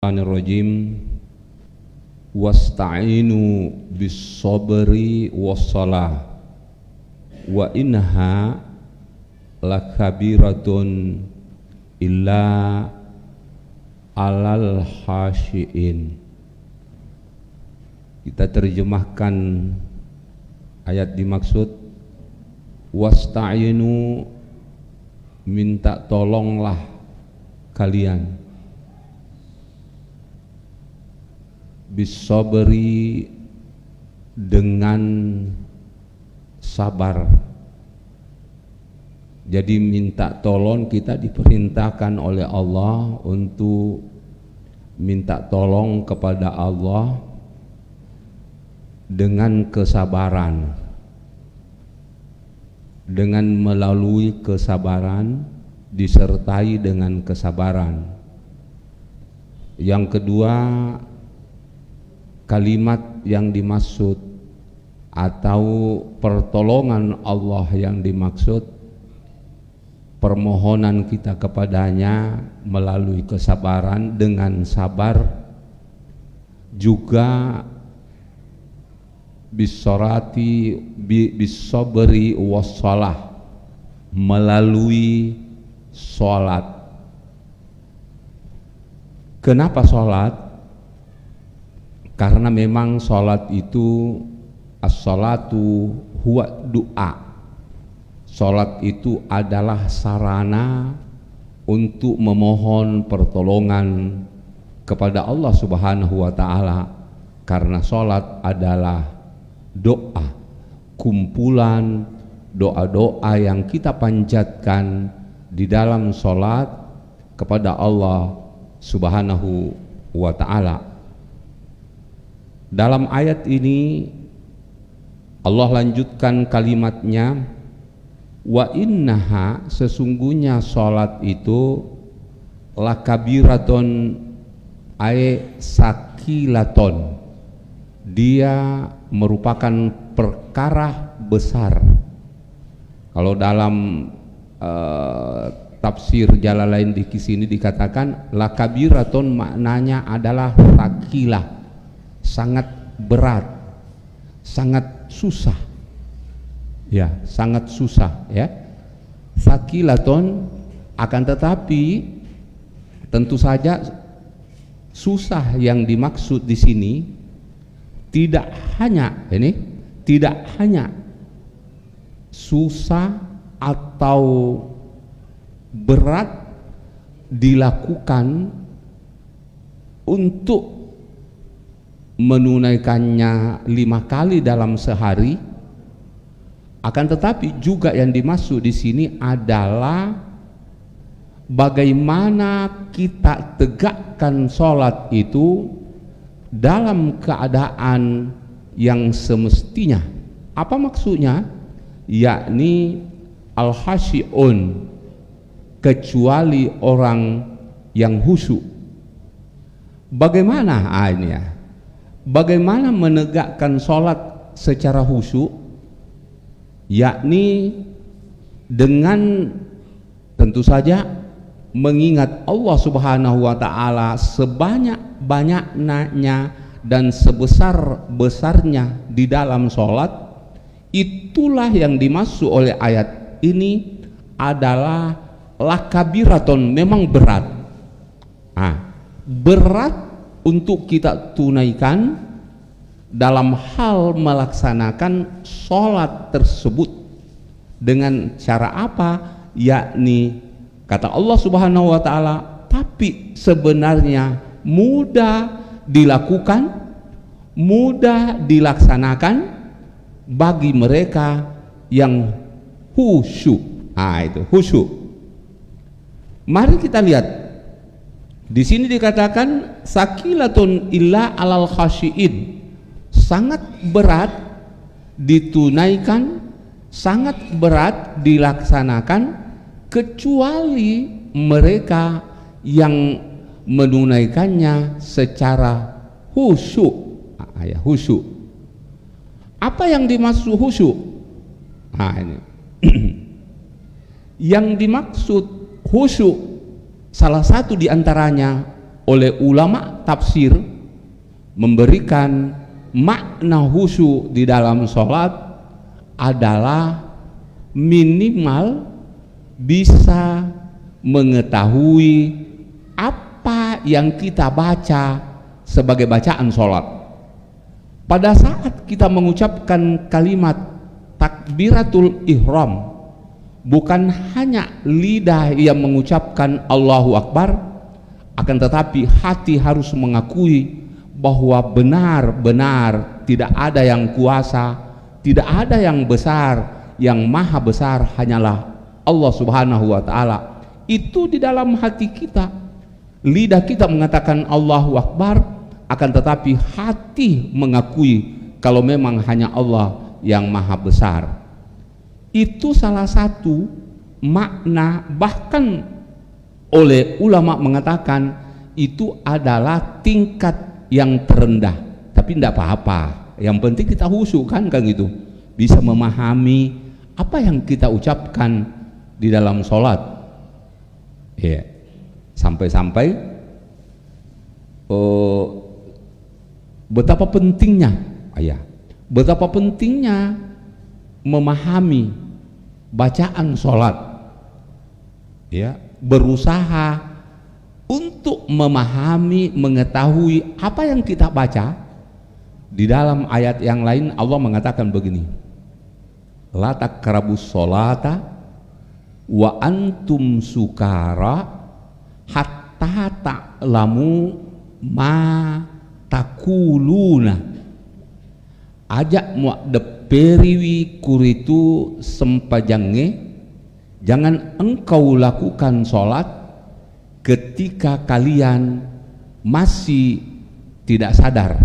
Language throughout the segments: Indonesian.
Rajim. Wasta'inu bis sabri wassalah wa innaha lakabiratun illa alal khashiin. Kita terjemahkan ayat dimaksud. Wasta'inu, minta tolonglah kalian, bisabri, dengan sabar. Jadi minta tolong, kita diperintahkan oleh Allah untuk minta tolong kepada Allah dengan kesabaran, dengan melalui kesabaran, disertai dengan kesabaran. Yang kedua, kalimat yang dimaksud atau pertolongan Allah yang dimaksud, permohonan kita kepadanya melalui kesabaran, dengan sabar, juga bisorati bisabri wassalah, melalui sholat. Kenapa sholat? Karena memang sholat itu, as-sholatu huwa doa. Sholat itu adalah sarana untuk memohon pertolongan kepada Allah Subhanahu wa Ta'ala. Karena sholat adalah doa, kumpulan doa-doa yang kita panjatkan di dalam sholat kepada Allah Subhanahu wa Ta'ala. Dalam ayat ini Allah lanjutkan kalimatnya, wa innaha, sesungguhnya sholat itu lakabiratun ay sakilaton, dia merupakan perkara besar. Kalau dalam tafsir Jalalain di sini dikatakan lakabiratun, maknanya adalah sakilah, sangat berat, sangat susah, ya, sangat susah, ya. Sakilaton, akan tetapi tentu saja susah yang dimaksud di sini tidak hanya susah atau berat dilakukan untuk menunaikannya 5 kali dalam sehari, akan tetapi juga yang dimaksud di sini adalah bagaimana kita tegakkan sholat itu dalam keadaan yang semestinya. Apa maksudnya? Yakni al-khasyi'un, kecuali orang yang khusyuk. Bagaimana ini ya? Bagaimana menegakkan sholat secara khusyuk? Yakni dengan tentu saja mengingat Allah Subhanahu wa Ta'ala sebanyak-banyaknya dan sebesar-besarnya di dalam sholat. Itulah yang dimaksud oleh ayat ini adalah lakabiratun, memang berat. Berat untuk kita tunaikan dalam hal melaksanakan sholat tersebut. Dengan cara apa? Yakni kata Allah Subhanahu wa Ta'ala, tapi sebenarnya mudah dilakukan, mudah dilaksanakan bagi mereka yang khusyuk. Itu khusyuk. Mari kita lihat. Di sini dikatakan sakilatun illa alal khasyiin, sangat berat ditunaikan, sangat berat dilaksanakan kecuali mereka yang menunaikannya secara khusyuk. Khusyuk. Apa yang dimaksud khusyuk? Ini. Yang dimaksud khusyuk salah satu diantaranya oleh ulama tafsir memberikan makna khusyuk di dalam sholat adalah minimal bisa mengetahui apa yang kita baca sebagai bacaan sholat. Pada saat kita mengucapkan kalimat takbiratul ihram, bukan hanya lidah yang mengucapkan Allahu Akbar, akan tetapi hati harus mengakui bahwa benar-benar tidak ada yang kuasa, tidak ada yang besar, yang maha besar hanyalah Allah Subhanahu wa Ta'ala. Itu di dalam hati kita. Lidah kita mengatakan Allahu Akbar, akan tetapi hati mengakui kalau memang hanya Allah yang maha besar. Itu salah satu makna, bahkan oleh ulama mengatakan itu adalah tingkat yang terendah. Tapi tidak apa-apa, yang penting kita khusyuk kan gitu, bisa memahami apa yang kita ucapkan di dalam sholat. Ya, sampai-sampai betapa pentingnya, betapa pentingnya memahami bacaan sholat, ya, berusaha untuk memahami, mengetahui apa yang kita baca. Di dalam ayat yang lain Allah mengatakan begini, la taqrabus sholata wa antum sukara hatta ta'lamu ma takuluna. Ajak muak deperiwi kuritu sempajange, jangan engkau lakukan sholat ketika kalian masih tidak sadar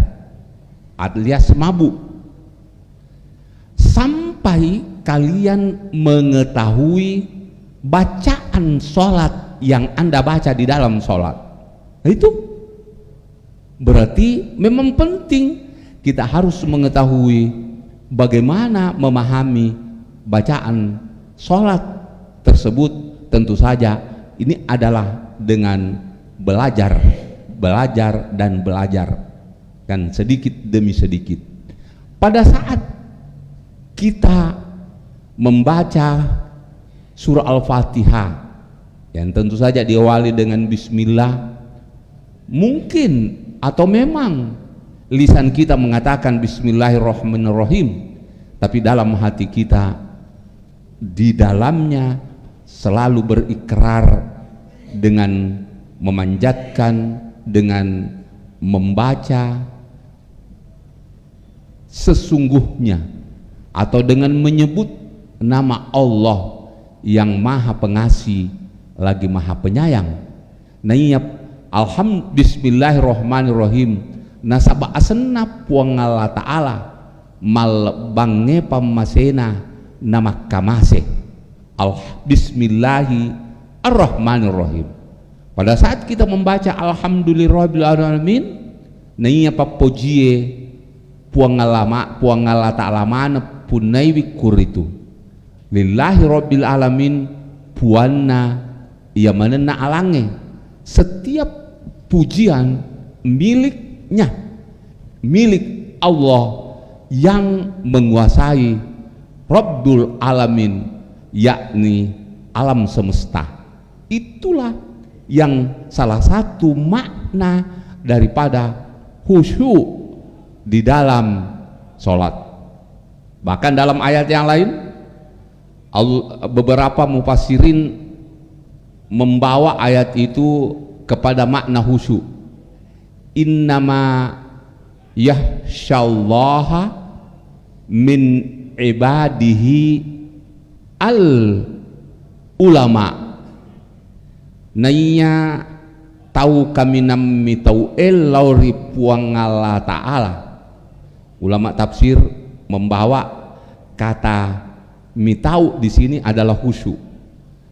alias mabuk, sampai kalian mengetahui bacaan sholat yang Anda baca di dalam sholat. Nah, itu berarti memang penting kita harus mengetahui bagaimana memahami bacaan sholat tersebut. Tentu saja ini adalah dengan belajar dan belajar, kan, sedikit demi sedikit. Pada saat kita membaca surah Al-Fatihah yang tentu saja diawali dengan bismillah, mungkin atau memang lisan kita mengatakan bismillahirrahmanirrahim, tapi dalam hati kita di dalamnya selalu berikrar dengan memanjatkan, dengan membaca sesungguhnya, atau dengan menyebut nama Allah yang maha pengasih lagi maha penyayang. Nayap bismillahirrahmanirrahim nasaba asena puangala ta'ala mal bange pamasena nama kamase bismillahirrahmanirrahim. Pada saat kita membaca alhamdulillahirabbil alamin, nayap pujie puangala ta'ala mana punaiwi kuritu lillahi rabbil alamin puanna ia manena alange. Setiap pujian miliknya, milik Allah yang menguasai Rabbul Alamin, yakni alam semesta. Itulah yang salah satu makna daripada khusyuk di dalam sholat. Bahkan dalam ayat yang lain beberapa mufassirin membawa ayat itu kepada makna khusyuk. Innama yahsyallaha min ibadihi al ulama. Naya tahu kami nammi tahu lauri puangala ta'ala. Ulama tafsir membawa kata mitau di sini adalah khusyuk.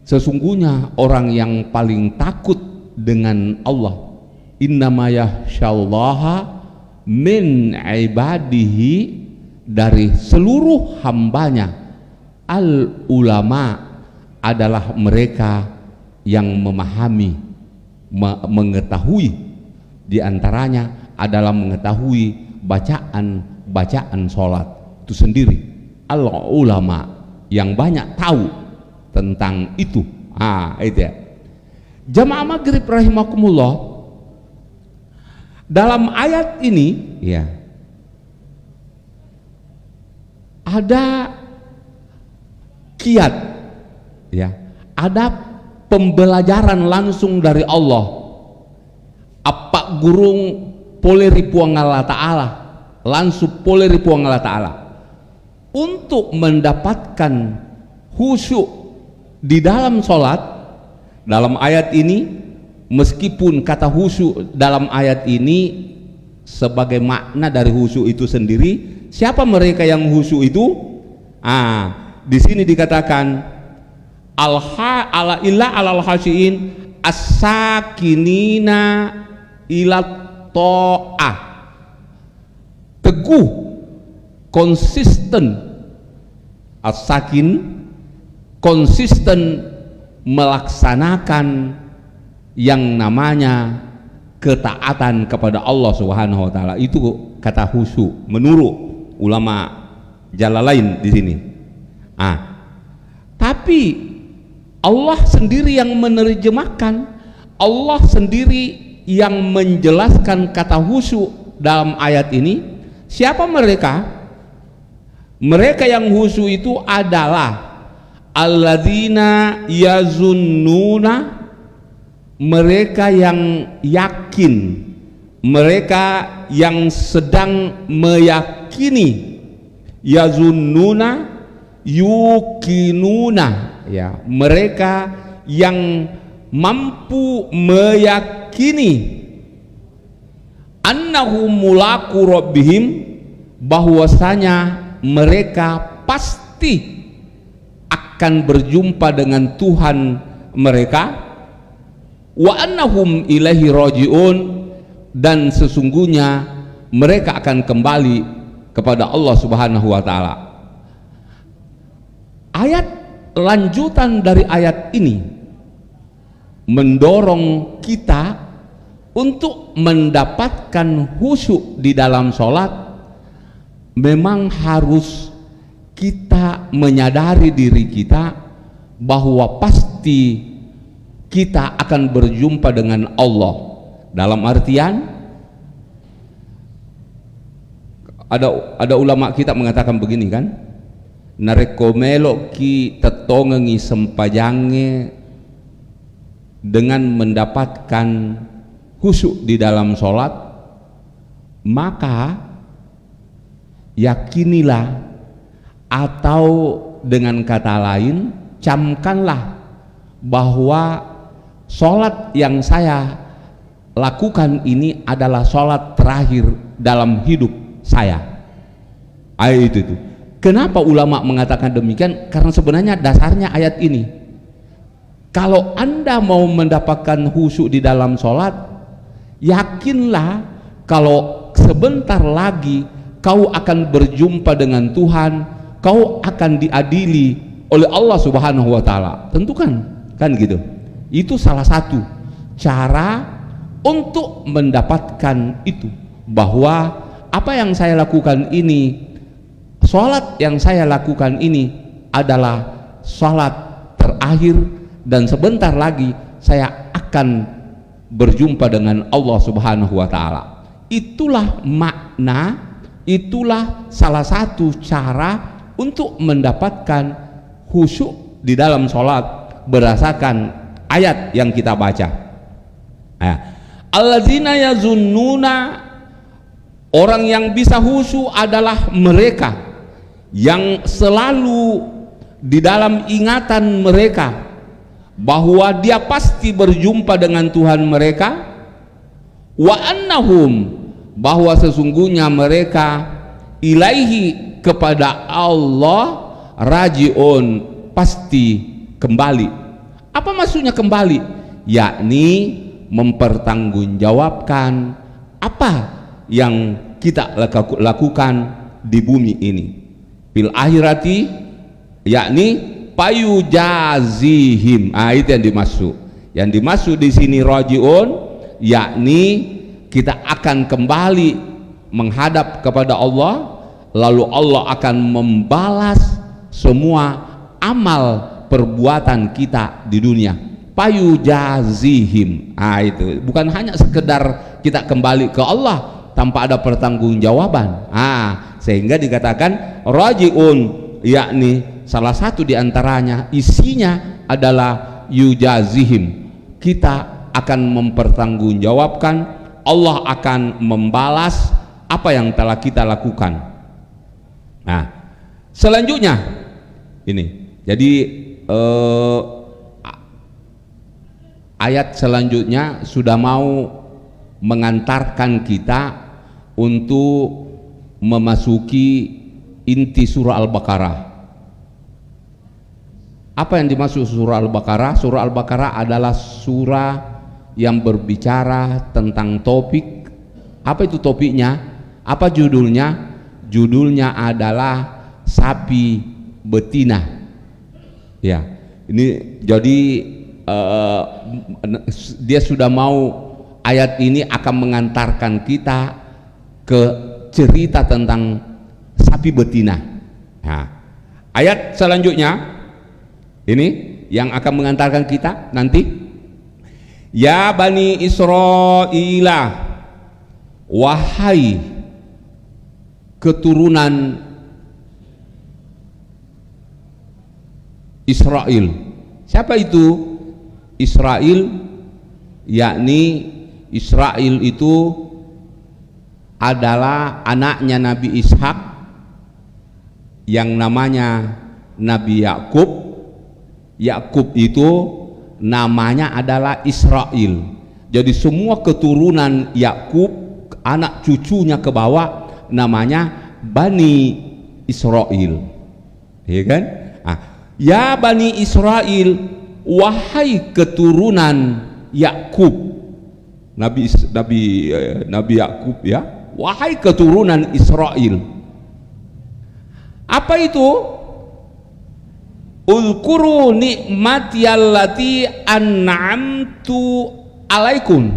Sesungguhnya orang yang paling takut dengan Allah, innama yahsyallaha min ibadihi, dari seluruh hambanya, al ulama adalah mereka yang memahami, mengetahui Di antaranya adalah mengetahui bacaan sholat itu sendiri. Al ulama yang banyak tahu tentang itu. Itu ya. Jamaah maghrib rahimakumullah, dalam ayat ini ya ada kiat ya, ada pembelajaran langsung dari Allah. Apa gurung poleri puang Allah Ta'ala, langsung poleri puang Allah Ta'ala untuk mendapatkan khusyuk di dalam sholat. Dalam ayat ini, meskipun kata khusyuk dalam ayat ini sebagai makna dari khusyuk itu sendiri, siapa mereka yang khusyuk itu? Di sini dikatakan alal khasyiin as-sakinina ila ta'ah, teguh, konsisten, as-sakin, konsisten melaksanakan yang namanya ketaatan kepada Allah Subhanahu wa taala. Itu kata khusyuk menurut ulama Jalalain di sini. Tapi Allah sendiri yang menerjemahkan, Allah sendiri yang menjelaskan kata khusyuk dalam ayat ini. Siapa mereka? Mereka yang khusyuk itu adalah alladzina yazunnuna, mereka yang yakin, mereka yang sedang meyakini. Yazunnuna yukinuna ya, mereka yang mampu meyakini annahum mulaqu rabbihim, bahwasanya mereka pasti akan berjumpa dengan Tuhan mereka, wa annahum ilaihi rajiun, dan sesungguhnya mereka akan kembali kepada Allah Subhanahu wa taala. Ayat lanjutan dari ayat ini mendorong kita untuk mendapatkan khusyuk di dalam sholat. Memang harus kita menyadari diri kita bahwa pasti kita akan berjumpa dengan Allah. Dalam artian ada ulama kita mengatakan begini kan, narekomelo ki tetongengi sempajange dengan mendapatkan khusyuk di dalam sholat, maka yakinilah, atau dengan kata lain camkanlah bahwa sholat yang saya lakukan ini adalah sholat terakhir dalam hidup saya. Itu. Kenapa ulama mengatakan demikian? Karena sebenarnya dasarnya ayat ini, kalau Anda mau mendapatkan khusyuk di dalam sholat, yakinlah kalau sebentar lagi kau akan berjumpa dengan Tuhan, kau akan diadili oleh Allah Subhanahu wa taala. Tentu kan gitu. Itu salah satu cara untuk mendapatkan itu, bahwa apa yang saya lakukan ini, sholat yang saya lakukan ini adalah sholat terakhir, dan sebentar lagi saya akan berjumpa dengan Allah Subhanahu wa taala. Itulah makna, itulah salah satu cara untuk mendapatkan khusyuk di dalam sholat berdasarkan ayat yang kita baca. Alladzina yazunnuna, orang yang bisa khusyuk adalah mereka yang selalu di dalam ingatan mereka bahwa dia pasti berjumpa dengan Tuhan mereka, wa annahum, bahwa sesungguhnya mereka ilaihi, kepada Allah, rajiun, pasti kembali. Apa maksudnya kembali? Yakni mempertanggungjawabkan apa yang kita lakukan di bumi ini. Fil akhirati, yakni payujazihim. Itu yang dimaksud. Yang dimaksud di sini rajiun, yakni kita akan kembali menghadap kepada Allah, lalu Allah akan membalas semua amal perbuatan kita di dunia. Payujazihim. Itu bukan hanya sekedar kita kembali ke Allah tanpa ada pertanggungjawaban. Sehingga dikatakan rajiun, yakni salah satu diantaranya isinya adalah yujazihim, kita akan mempertanggungjawabkan, Allah akan membalas apa yang telah kita lakukan. Selanjutnya ini, jadi ayat selanjutnya sudah mau mengantarkan kita untuk memasuki inti surah Al-Baqarah. Apa yang dimaksud surah Al-Baqarah? Surah Al-Baqarah adalah surah yang berbicara tentang topik. Apa itu topiknya? Apa judulnya? Judulnya adalah sapi betina. Ya, ini jadi dia sudah mau, ayat ini akan mengantarkan kita ke cerita tentang sapi betina. Ayat selanjutnya ini yang akan mengantarkan kita nanti, ya Bani Israila, wahai keturunan Israel. Siapa itu Israel? Yakni Israel itu adalah anaknya Nabi Ishak yang namanya Nabi Yakub. Yakub itu namanya adalah Israel. Jadi semua keturunan Yakub, anak cucunya ke bawah, namanya Bani Israel. Ya kan? Ya Bani Israel, wahai keturunan Yakub, Nabi Yakub, ya, wahai keturunan Israel. Apa itu? Ulkuru nikmati allati an'amtu alaikum.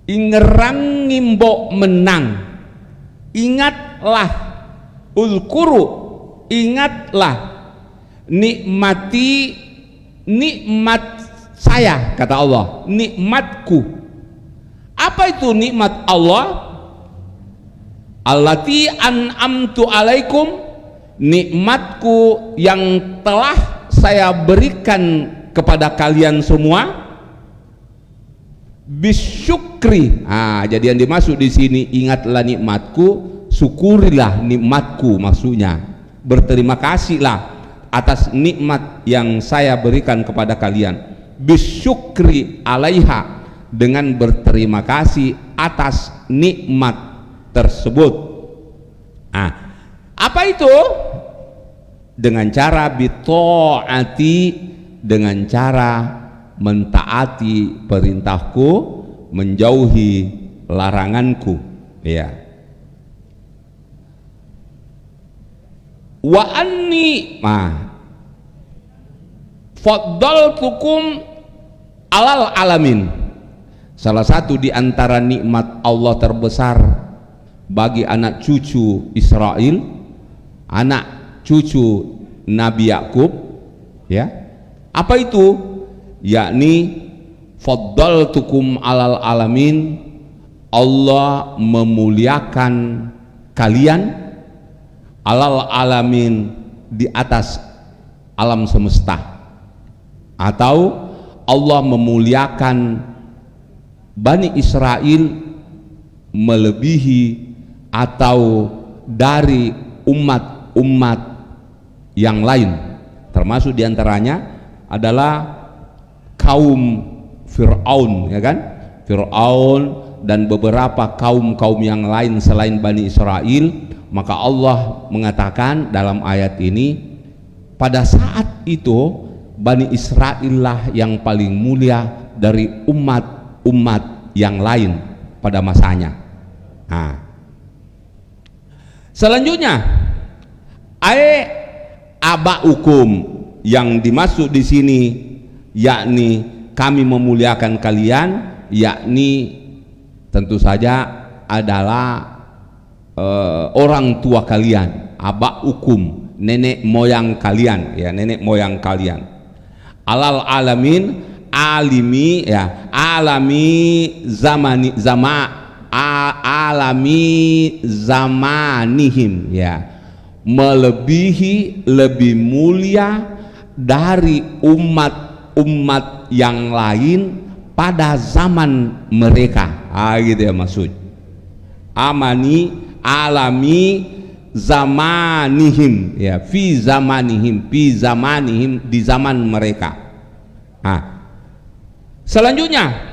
Ingerang ngimbo menang. Ingatlah, ulkuru, ingatlah, nikmati, nikmat saya, kata Allah, nikmatku. Apa itu nikmat Allah? Allati an'amtu alaikum, nikmatku yang telah saya berikan kepada kalian semua. Bisyukri. Jadi yang dimaksud di sini, ingatlah nikmatku, syukurilah nikmatku, maksudnya berterima kasihlah atas nikmat yang saya berikan kepada kalian. Bisyukri alaiha, dengan berterima kasih atas nikmat tersebut. Apa itu? Dengan cara bitaati, dengan cara mentaati perintahku, menjauhi laranganku. Ya. Wa anni faddaltukum alal alamin. Salah satu di antara nikmat Allah terbesar bagi anak cucu Israel, anak cucu Nabi Yakub, ya. Apa itu? Yakni faddaltukum alal alamin, Allah memuliakan kalian alal alamin, di atas alam semesta, atau Allah memuliakan Bani Israel melebihi atau dari umat-umat yang lain, termasuk diantaranya adalah kaum Fir'aun, ya kan? Fir'aun dan beberapa kaum-kaum yang lain selain Bani Israel. Maka Allah mengatakan dalam ayat ini, pada saat itu Bani Israel lah yang paling mulia dari umat-umat yang lain pada masanya. Selanjutnya, abaukum, yang dimaksud di sini yakni kami memuliakan kalian, yakni tentu saja adalah orang tua kalian, abaukum, nenek moyang kalian, ya, nenek moyang kalian. Alal alamin, alimi, ya, alami alami zamanihim, ya, melebihi, lebih mulia dari umat yang lain pada zaman mereka. Gitu ya maksud. Alami zamanihim, ya, fi zamanihim di zaman mereka. Selanjutnya,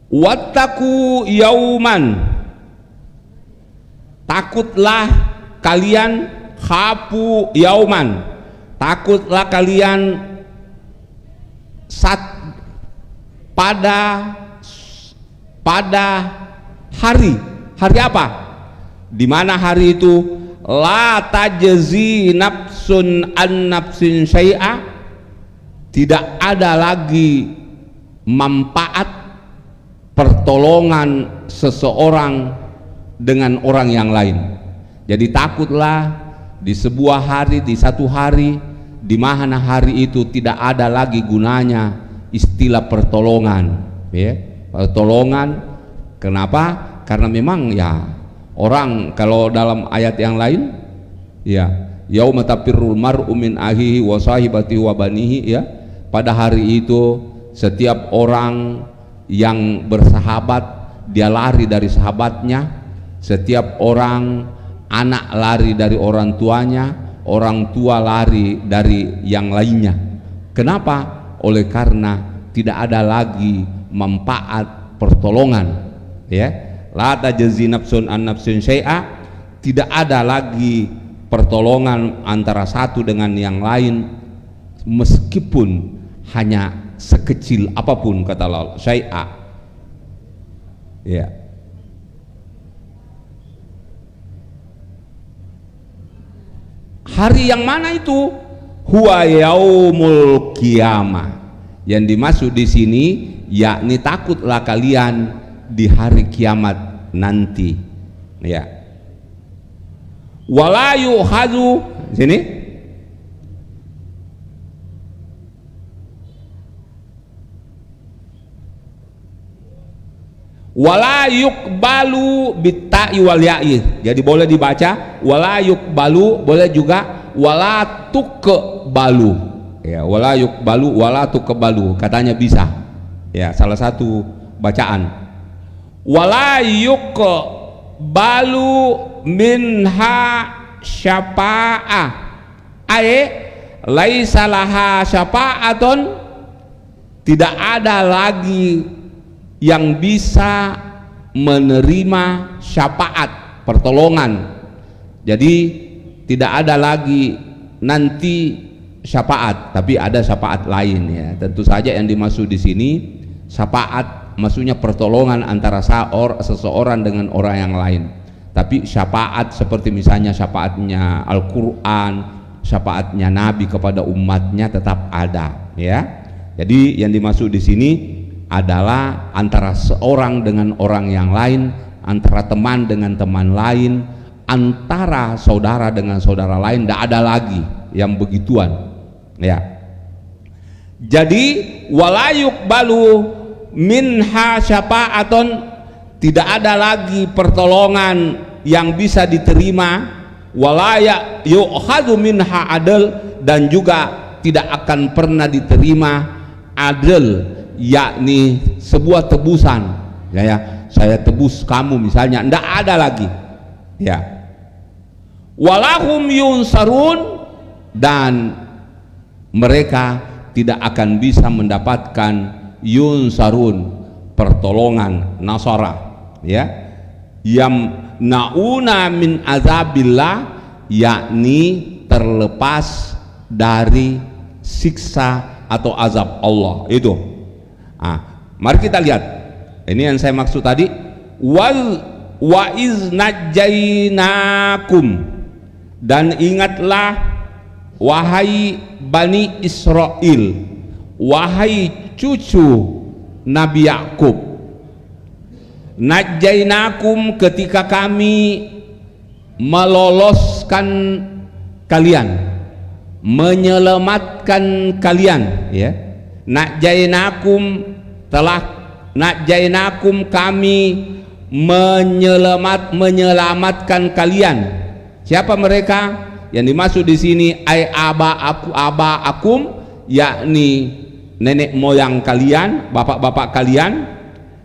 wattaku yauman, takutlah kalian, khafu yauman, takutlah kalian pada hari apa? Di mana hari itu la tajzi nafsun an nafsin syai'a, tidak ada lagi manfaat pertolongan seseorang dengan orang yang lain. Jadi takutlah di sebuah hari, di satu hari di mana hari itu tidak ada lagi gunanya istilah pertolongan, ya, pertolongan. Kenapa? Karena memang ya orang kalau dalam ayat yang lain, ya, yauma tafirrul mar'u min ahihi wa sahibatihi wa banihi, ya, pada hari itu setiap orang yang bersahabat dia lari dari sahabatnya, setiap orang anak lari dari orang tuanya, orang tua lari dari yang lainnya. Kenapa? Oleh karena tidak ada lagi manfaat pertolongan, ya. La tajzi nafsun an nafsin syai'a, tidak ada lagi pertolongan antara satu dengan yang lain meskipun hanya sekecil apapun, kata Allah, syai'a, ya. Hari yang mana itu? Huwa yaumul qiyamah. Yang dimaksud di sini yakni takutlah kalian di hari kiamat nanti, ya. Wala yu'khadhu, sini, wala yuqbalu bitta'i wal ya'i. Jadi boleh dibaca wala yuqbalu, boleh juga wala tuqbalu, ya, wala yuqbalu wala tuqbalu, katanya bisa, ya, salah satu bacaan. Wala yuqbalu minha syafa'ah, laisa laha syafa'atun, tidak ada lagi yang bisa menerima syafaat pertolongan. Jadi tidak ada lagi nanti syafaat, tapi ada syafaat lain, ya. Tentu saja yang dimaksud di sini syafaat maksudnya pertolongan antara seseorang dengan orang yang lain. Tapi syafaat seperti misalnya syafaatnya Al-Quran, syafaatnya Nabi kepada umatnya tetap ada, ya. Jadi yang dimaksud di sini adalah antara seorang dengan orang yang lain, antara teman dengan teman lain, antara saudara dengan saudara lain, tidak ada lagi yang begituan, ya. Jadi wala yuqbalu minha syafa'atun, tidak ada lagi pertolongan yang bisa diterima, wala yu'khadhu minha adl, dan juga tidak akan pernah diterima adl, yakni sebuah tebusan, ya, saya tebus kamu misalnya, tidak ada lagi, ya. Walahum yunsarun, dan mereka tidak akan bisa mendapatkan yunsarun, pertolongan, nasara, ya, yamnauna min azabillah, yakni terlepas dari siksa atau azab Allah itu. Mari kita lihat, ini yang saya maksud tadi, wa iznajjainakum, dan ingatlah wahai Bani Israel, wahai cucu Nabi Yakub, najjainakum ketika kami meloloskan kalian, menyelamatkan kalian, ya. Najjainakum kami menyelamatkan kalian. Siapa mereka? Yang dimaksud di sini akum, yakni nenek moyang kalian, bapak-bapak kalian.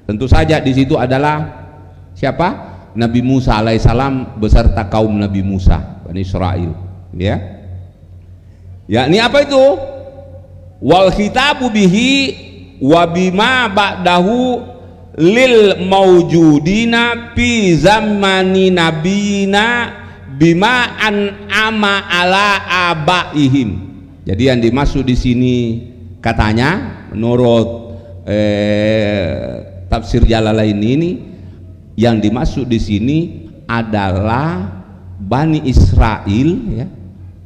Tentu saja di situ adalah siapa? Nabi Musa alaihissalam beserta kaum Nabi Musa, Bani Israel, ya. Yakni apa itu? Wal khitabu bihi wa bima ba'dahu lil maujudina fi zamani nabiyina bima an'ama ala abaihim. Jadi yang dimaksud di sini katanya menurut tafsir Jalalain ini, yang dimaksud di sini adalah Bani Israel, ya,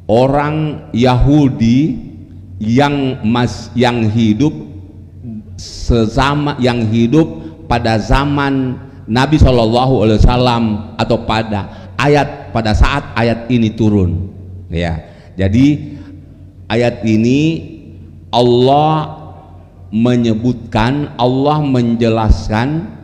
orang Yahudi yang hidup pada zaman Nabi SAW atau pada saat ayat ini turun, ya. Jadi ayat ini Allah menyebutkan, Allah menjelaskan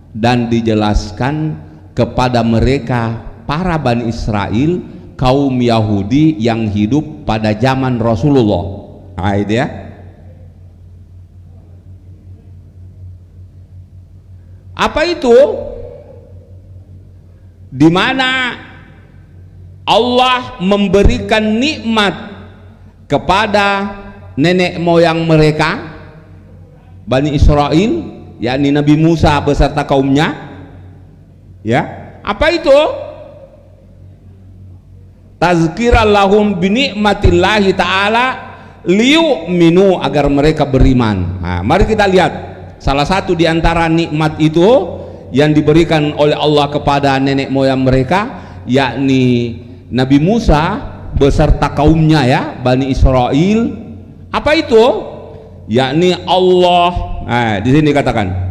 dan dijelaskan kepada mereka para Bani Israel, kaum Yahudi yang hidup pada zaman Rasulullah. Nah, itu ya. Apa itu? Di mana Allah memberikan nikmat kepada nenek moyang mereka, Bani Israel, yakni Nabi Musa beserta kaumnya, ya. Apa itu? Tazkiran lahum binikmatillahi ta'ala liyu'minu, agar mereka beriman. Nah, mari kita lihat salah satu di antara nikmat itu yang diberikan oleh Allah kepada nenek moyang mereka, yakni Nabi Musa beserta kaumnya, ya, Bani Israel. Apa itu? Yakni Allah, nah, di sini katakan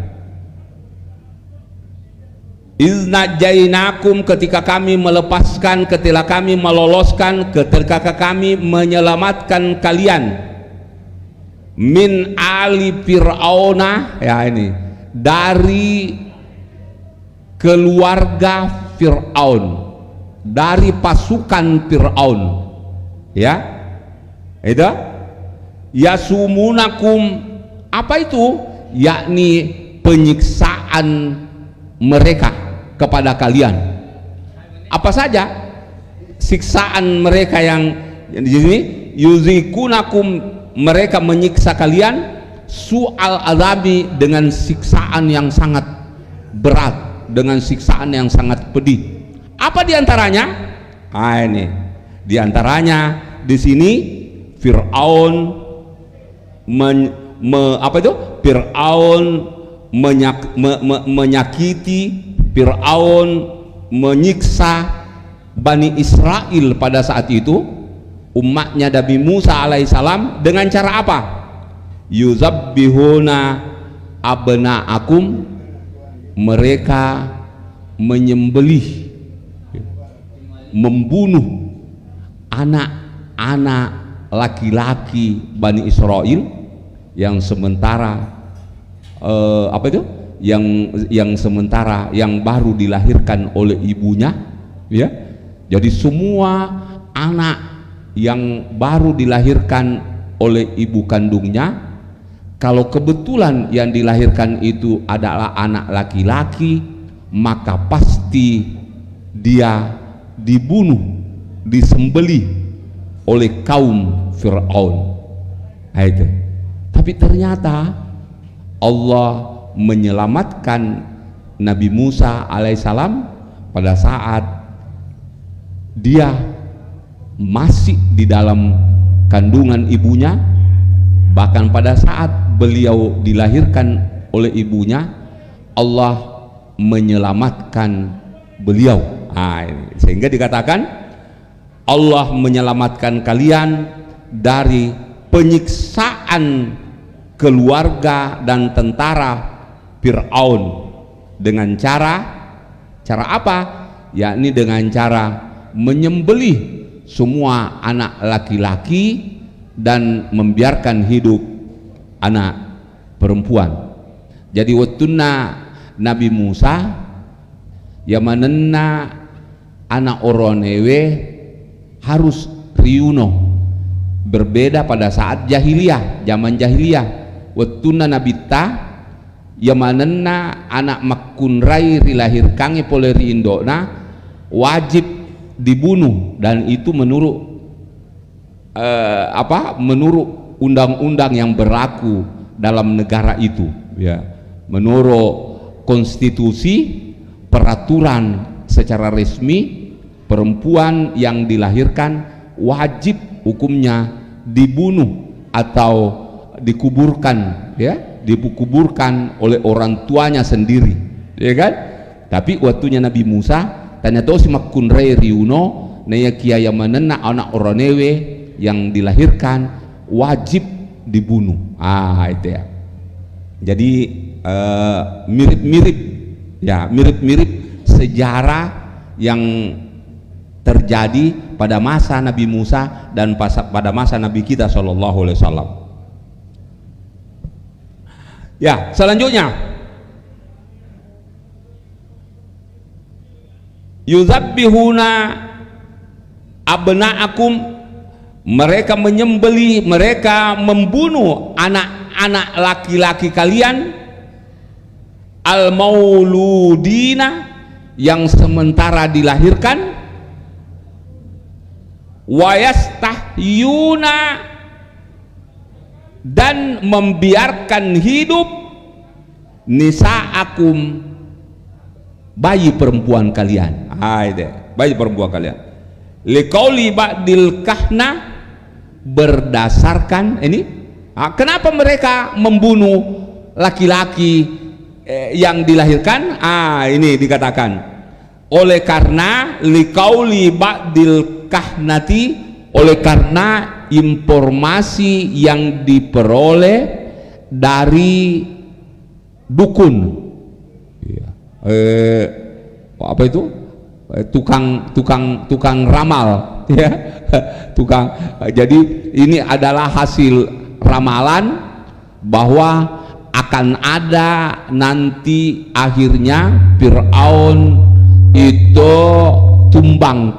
iznajjainakum, ketika kami melepaskan, ketika kami meloloskan, ketika kami menyelamatkan kalian min ali fir'auna, ya, ini dari keluarga Fir'aun, dari pasukan Fir'aun, ya. Itu yasumunakum, apa itu? Yakni penyiksaan mereka kepada kalian. Apa saja siksaan mereka yang di sini? Yuzikunakum, mereka menyiksa kalian, su'al azabi, dengan siksaan yang sangat berat, dengan siksaan yang sangat pedih. Apa diantaranya? Nah, ini diantaranya di sini Fir'aun Fir'aun menyakiti, Fir'aun menyiksa Bani Israel pada saat itu, umatnya Nabi Musa alaihissalam, dengan cara apa? Yuzabbihuna abna'akum, mereka menyembelih, membunuh anak-anak laki-laki Bani Israel yang sementara yang sementara, yang baru dilahirkan oleh ibunya, ya. Jadi semua anak yang baru dilahirkan oleh ibu kandungnya, kalau kebetulan yang dilahirkan itu adalah anak laki-laki, maka pasti dia dibunuh, disembelih oleh kaum Fir'aun. Nah, itu. Tapi ternyata Allah menyelamatkan Nabi Musa alaihissalam pada saat dia masih di dalam kandungan ibunya, bahkan pada saat beliau dilahirkan oleh ibunya, Allah menyelamatkan beliau. Nah, sehingga dikatakan Allah menyelamatkan kalian dari penyiksaan keluarga dan tentara Fir'aun dengan cara apa? Yakni dengan cara menyembelih semua anak laki-laki dan membiarkan hidup anak perempuan. Jadi waktuna Nabi Musa yamanenna anak oronewe harus riuno, berbeda pada saat jahiliyah, zaman jahiliyah. Waktuna Nabi ta yamanenna anak makunrai rilahirkangi poleri indona wajib dibunuh, dan itu menurut menurut undang-undang yang berlaku dalam negara itu, ya, menurut konstitusi, peraturan secara resmi, perempuan yang dilahirkan wajib hukumnya dibunuh atau dikuburkan, ya, dikuburkan oleh orang tuanya sendiri, ya kan? Tapi waktunya Nabi Musa tanya tahu si makunrei riuno naya kiaya manena anak oranewe yang dilahirkan wajib dibunuh. Itu ya. Jadi mirip-mirip, ya, mirip-mirip sejarah yang terjadi pada masa Nabi Musa dan pada masa Nabi kita Shallallahu Alaihi Wasallam. Ya, selanjutnya yuzabbihuna abna'akum, mereka menyembelih, mereka membunuh anak-anak laki-laki kalian, al-mauludina, yang sementara dilahirkan, wa yastahyuna, dan membiarkan hidup, nisaakum, bayi perempuan kalian. Bayi perempuan kalian. Liqauli ba'dil kahna, berdasarkan ini, kenapa mereka membunuh laki-laki yang dilahirkan? Ini dikatakan oleh karena liqauli ba'dil kahnati, oleh karena informasi yang diperoleh dari dukun, apa itu, tukang ramal, ya, tukang. Jadi ini adalah hasil ramalan bahwa akan ada nanti akhirnya Fir'aun itu tumbang,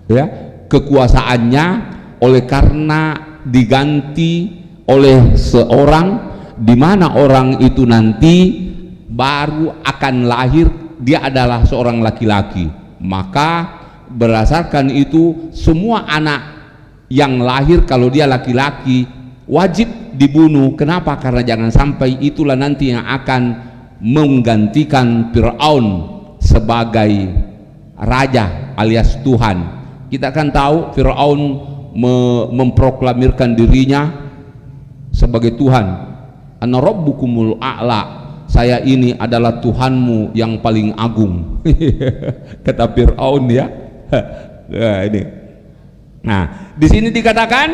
ya, kekuasaannya oleh karena diganti oleh seorang, di mana orang itu nanti baru akan lahir, dia adalah seorang laki-laki. Maka berdasarkan itu semua anak yang lahir kalau dia laki-laki wajib dibunuh. Kenapa? Karena jangan sampai itulah nanti yang akan menggantikan Fir'aun sebagai raja alias Tuhan. Kita akan tahu Fir'aun memproklamirkan dirinya sebagai Tuhan. Ana rabbukumul a'la, saya ini adalah Tuhanmu yang paling agung. Kata Fir'aun, ya. Nah, ini. Nah, di sini dikatakan,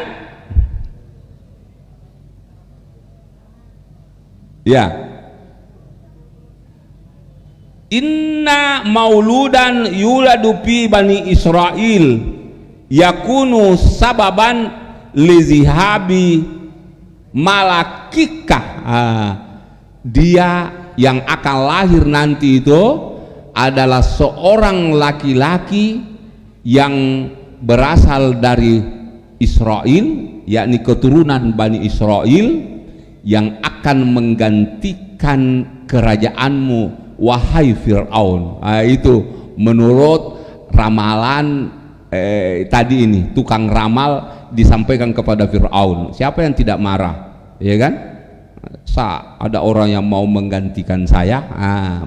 ya, inna mauludan yuladu fi bani Israel yakunu sababan lizihabi malakika. Dia yang akan lahir nanti itu adalah seorang laki-laki yang berasal dari Israel, yakni keturunan Bani Israel, yang akan menggantikan kerajaanmu, wahai Fir'aun. Itu menurut ramalan tadi ini, tukang ramal disampaikan kepada Fir'aun. Siapa yang tidak marah, ya kan? Ada orang yang mau menggantikan saya,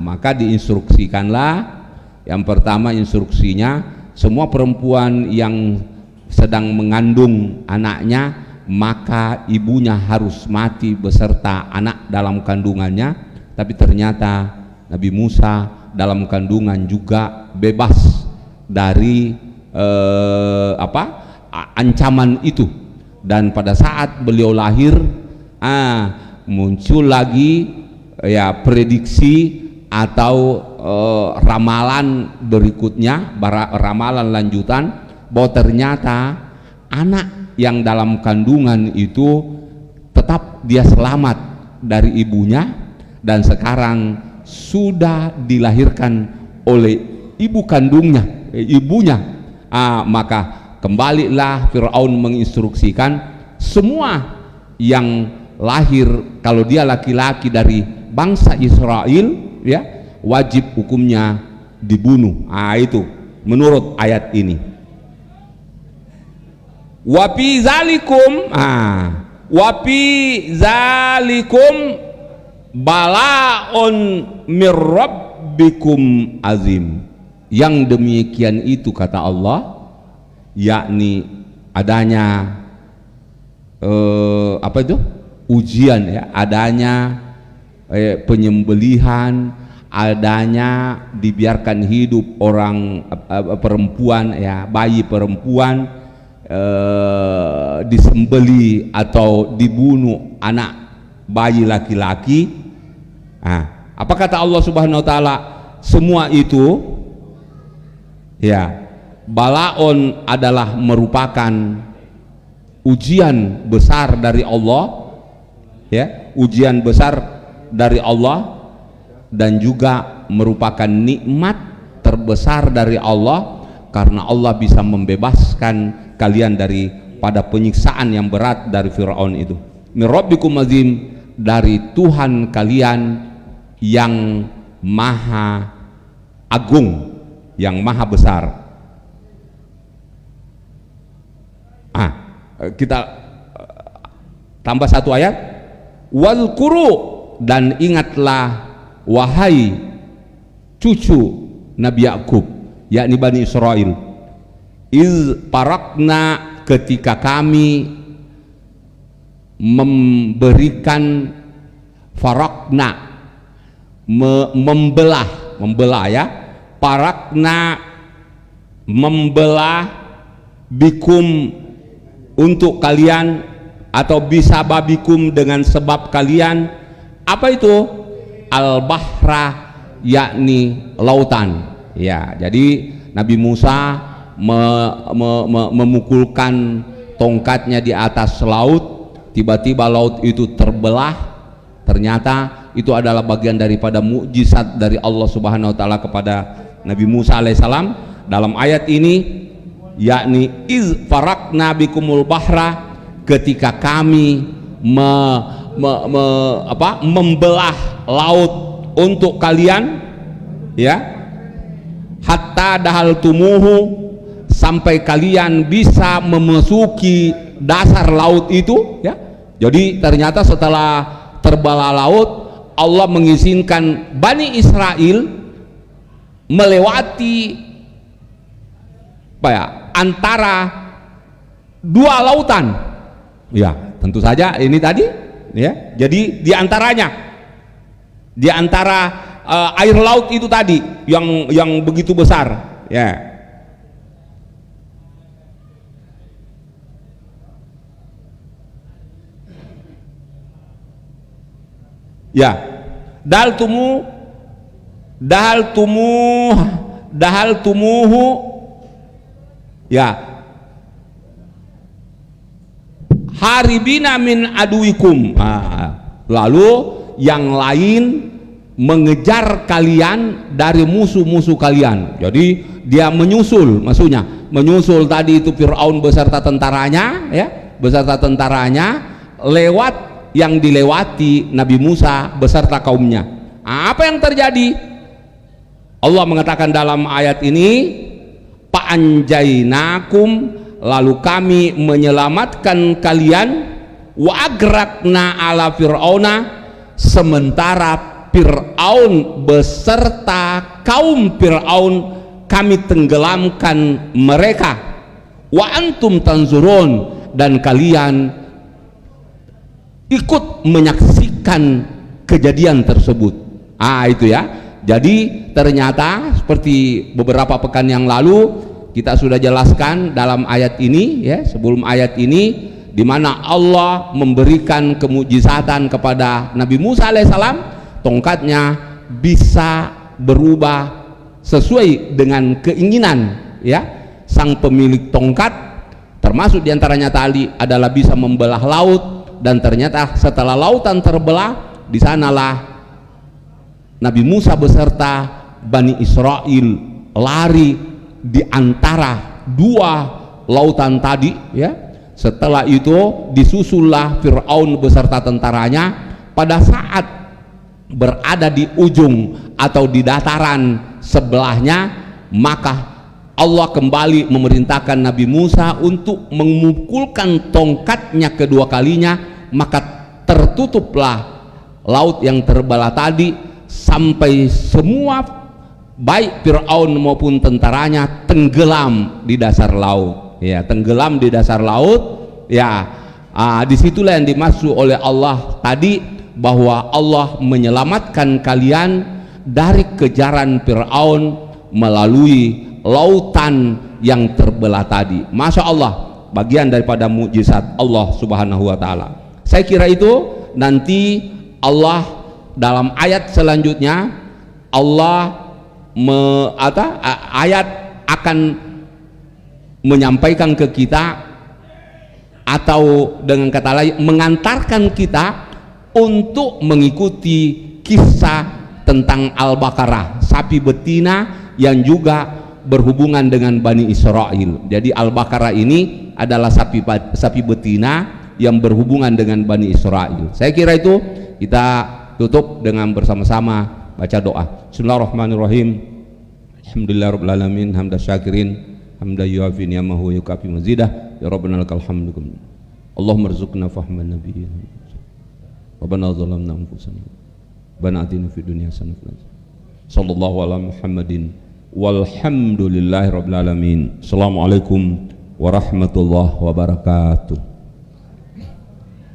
maka diinstruksikanlah. Yang pertama instruksinya, semua perempuan yang sedang mengandung anaknya, maka ibunya harus mati beserta anak dalam kandungannya. Tapi ternyata Nabi Musa dalam kandungan juga bebas dari ancaman itu. Dan pada saat beliau lahir, muncul lagi ya prediksi atau ramalan berikutnya, ramalan lanjutan bahwa ternyata anak yang dalam kandungan itu tetap dia selamat dari ibunya dan sekarang sudah dilahirkan oleh ibu kandungnya, ibunya. Maka kembalilah Fir'aun menginstruksikan semua yang lahir kalau dia laki-laki dari bangsa Israel ya wajib hukumnya dibunuh. Itu menurut ayat ini. Wa fi zalikum balaun mir rabbikum azim. Yang demikian itu kata Allah, yakni adanya ujian ya, adanya penyembelihan, adanya dibiarkan hidup orang perempuan ya, bayi perempuan disembeli atau dibunuh anak bayi laki-laki. Apa kata Allah Subhanahu wa taala? Semua itu ya, balaon adalah merupakan ujian besar dari Allah ya, ujian besar dari Allah dan juga merupakan nikmat terbesar dari Allah karena Allah bisa membebaskan kalian daripada penyiksaan yang berat dari Fir'aun itu. Mir rabbikum azim, dari Tuhan kalian yang maha agung, yang maha besar. Kita tambah satu ayat, wazkuru, dan ingatlah wahai cucu Nabi Yakub, yakni Bani Israel, iz parakna, ketika kami memberikan farakna, membelah ya, parakna membelah, bikum untuk kalian, atau bisa babikum dengan sebab kalian. Apa itu? Al-bahra, yakni lautan ya. Jadi Nabi Musa memukulkan tongkatnya di atas laut, tiba-tiba laut itu terbelah. Ternyata itu adalah bagian daripada mukjizat dari Allah Subhanahu wa taala kepada Nabi Musa alaihissalam. Dalam ayat ini yakni iz farakna bikumul bahra, ketika kami membelah laut untuk kalian ya, hatta dahal tumuhu, sampai kalian bisa memasuki dasar laut itu ya. Jadi ternyata setelah terbelah laut, Allah mengizinkan Bani Israel melewati antara dua lautan ya. Tentu saja ini tadi ya, jadi diantaranya, di antara air laut itu tadi yang begitu besar ya. Ya, dahal tumuhu ya, haribina min aduikum. Lalu yang lain mengejar kalian dari musuh-musuh kalian. Jadi dia menyusul, maksudnya menyusul tadi itu Fir'aun beserta tentaranya ya, beserta tentaranya lewat yang dilewati Nabi Musa beserta kaumnya. Apa yang terjadi? Allah mengatakan dalam ayat ini, fa'anjainakum, lalu kami menyelamatkan kalian, wa agrakna ala fir'auna, sementara Fir'aun beserta kaum Fir'aun kami tenggelamkan mereka, wa antum tanzurun, dan kalian ikut menyaksikan kejadian tersebut. Itu ya. Jadi ternyata seperti beberapa pekan yang lalu kita sudah jelaskan dalam ayat ini ya, sebelum ayat ini, di mana Allah memberikan kemujizatan kepada Nabi Musa alaihissalam, tongkatnya bisa berubah sesuai dengan keinginan ya sang pemilik tongkat, termasuk diantaranya tali adalah bisa membelah laut. Dan ternyata setelah lautan terbelah, di sanalah Nabi Musa beserta Bani Israel lari di antara dua lautan tadi ya. Setelah itu disusullah Fir'aun beserta tentaranya. Pada saat berada di ujung atau di dataran sebelahnya, maka Allah kembali memerintahkan Nabi Musa untuk memukulkan tongkatnya kedua kalinya, maka tertutuplah laut yang terbelah tadi sampai semua baik Fir'aun maupun tentaranya tenggelam di dasar laut ya, tenggelam di dasar laut ya. Disitulah yang dimaksud oleh Allah tadi, bahwa Allah menyelamatkan kalian dari kejaran Fir'aun melalui lautan yang terbelah tadi. Masya Allah, bagian daripada mukjizat Allah subhanahu wa ta'ala. Saya kira itu nanti Allah dalam ayat selanjutnya, Allah ayat akan menyampaikan ke kita, atau dengan kata lain mengantarkan kita untuk mengikuti kisah tentang Al-Baqarah, sapi betina yang juga berhubungan dengan Bani Israel. Jadi Al-Baqarah ini adalah sapi betina yang berhubungan dengan Bani Israel. Saya kira itu kita tutup dengan bersama-sama baca doa. Bismillahirrahmanirrahim. Alhamdulillahirabbil alamin, hamdan syakirin, hamdan yuafi ni'amahu wa yukafi mazidah. Ya Rabbana lakal hamdu. Allahumma rzuqna fahman nabiyyin. Rabbana zalamna anfusana. Rabbana atina fid dunya hasanah. Sallallahu ala Muhammadin walhamdulillahi rabbil alamin. Assalamualaikum warahmatullahi wabarakatuh.